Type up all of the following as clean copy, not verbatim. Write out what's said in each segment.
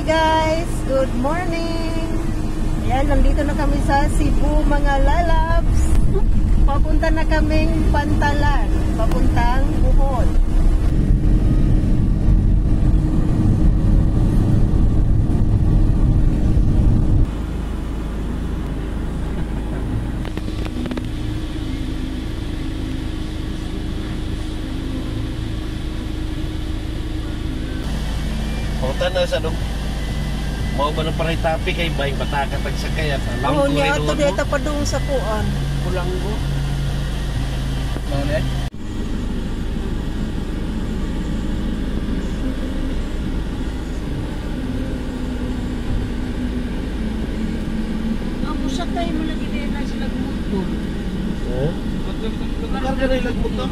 Hi guys! Good morning! Ayan, nandito na kami sa Cebu mga lalabs. Papunta na kaming Pantalan. Papuntang Bohol. Na sa dong mau ba ng paray topic kay bayang bataka tag sakay at langgo niya ato dito pa doon sa kuan kulanggo mao ni ako sakay mo lagi din na sila motor lugar ka rin motor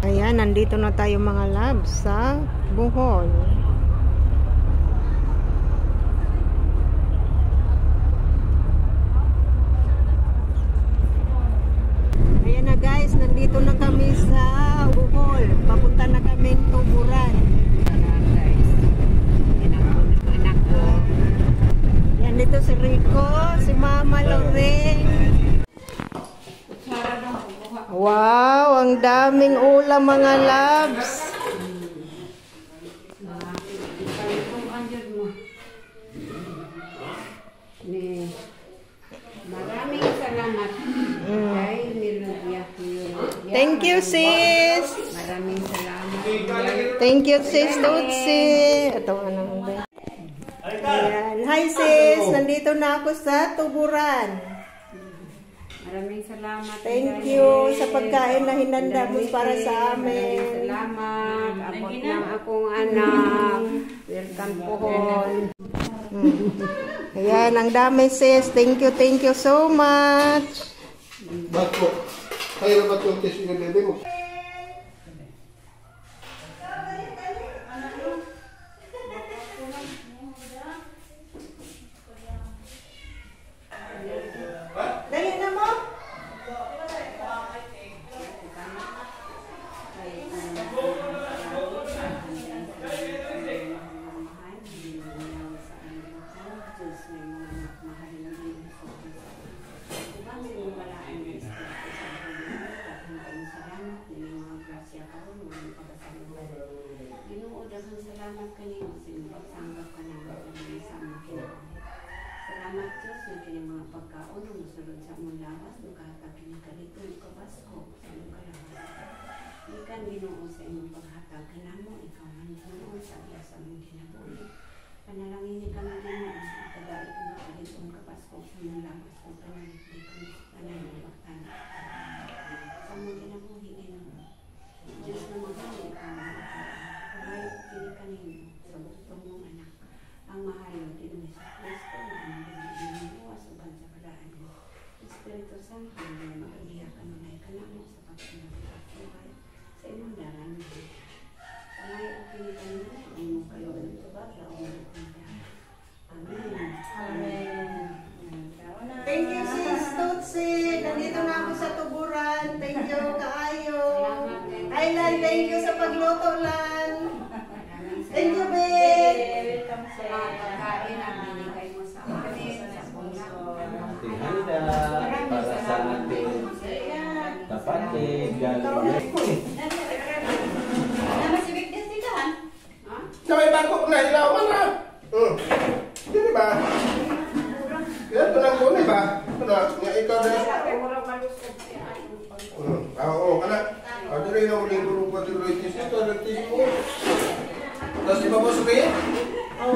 Ayan, nandito na tayo mga labs sa Bohol. Ayan na guys, nandito na kami sa Bohol. Papunta na kami Tuburan. Ayan, dito si Rico, si Mama Loreng. Wow, ang daming ulam mga labs. Maraming salamat. Thank you sis. Maraming salamat. Thank you sis Tutsi. Ito ano ba? Ayan. Hi sis, nandito na ako sa Tuburan. Maraming salamat. Thank you sa pagkain na hinanda mo para sa amin. Salamat. Abot ng akong anak. Welcome Bohol. Ayan, ang dami sis. Thank you so much. Bako. Kaya na ba ito test yung bebe mo? Salamat Diyos na kanyang mga pagkaon na musulod sa mong lawas, nakakakinikalit ng kabasko sa iyong kalawas. Ikan Ginoo sa iyong paghatag ka na mo, ikaw man Ginoo sa iya sa mong kinabuhi. Panalangin ni kami Ginoo sa kagait ng kalitong kabasko sa mong lawas o panalitin panalibaktan. Sa mong kinabuhi Ginoo, Diyos na magano ikaw man pagay o kinikanin sa gusto mong anak. Ang mahal ng Ginoo sa Kristo na ang buwas uban sa kalaan mo. Espiritu Santo na mag-iyakan mo na ikanamo sa pagsinagay buhay sa imong dalan mo. Pangay o kinikan mo, ang mong kayo ng tubag na umulog niya. Amen. Amen. Thank you sis Tutsi. Nandito na ako sa Tuburan. Thank you kaayo. Aylan, thank you sa pagluto lan. Thank you babe. Welcome sa mga pagkain na binigay mo sa amin sa puso. Ating handa para sa ating kapatid. Sabay bangkok na ilawan na. Hindi ba? Kaya ito lang kung ba? Ano? Nga ikaw na. Oo, kana. Dili na uling guru pa dilo itis Ito, nag-TV mo. Tapos di ba mo sabihin? Oh,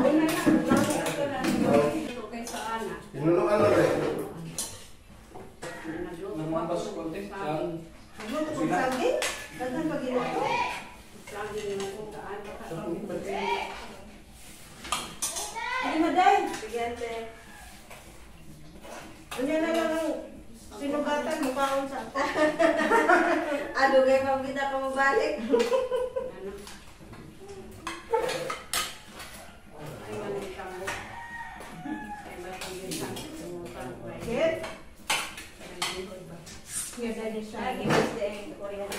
Kaysa anak. Pinunuan na rin. Namambas ko konti. Nagluto kong saging? Dagan pag ginuto? Saging na kung kaan pa. Hindi maday. Sigante. Ano na lang ang sinugatan, mukhaon sa ako. Ano kayo mabita ka mabalik? Ano? Ay, maling tambo. Ay, maling tambo. Sumutang ko eh. Kit? Yes, I just tried. Give us the Korean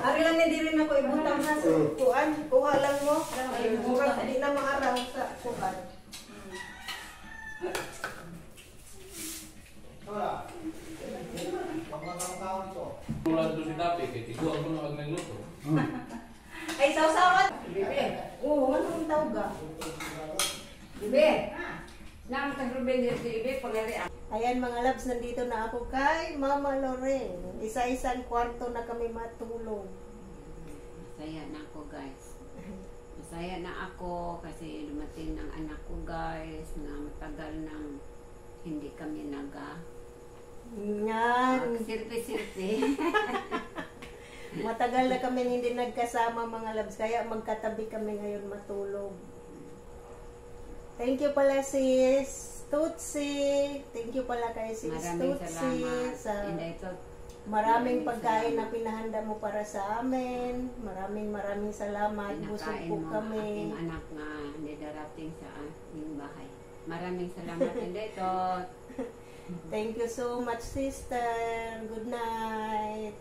Ari lang na di rin ako ibutang na sa kuan. Kuha lang mo. Murag di na maaraw sa kuan. Tulad doon si Tapi, kaya tiguan ko na nagluto. Ay, sawsawan! Bibi, Oo, anong tawag ka? bibi. Naman kang Ruben yung bibi, pagari ako. Ayan mga labs, nandito na ako kay Mama Lorraine. Isa-isang kwarto na kami matulog. Masaya na ako, guys. Masaya na ako kasi dumating ang anak ko, guys, na matagal nang hindi kami Yan. sirpe-sirpe. Matagal na kami hindi nagkasama mga labs, kaya magkatabi kami ngayon matulog. Thank you pala sis Tutsi. Thank you pala kay sis Maraming Tutsi salamat. sa And ito, maraming pagkain na pinahanda mo para sa amin. Maraming salamat. Busog pinakain po mo kami. aking anak na hindi darating sa aking bahay. Maraming salamat. And ito, Thank you so much sister. Good night.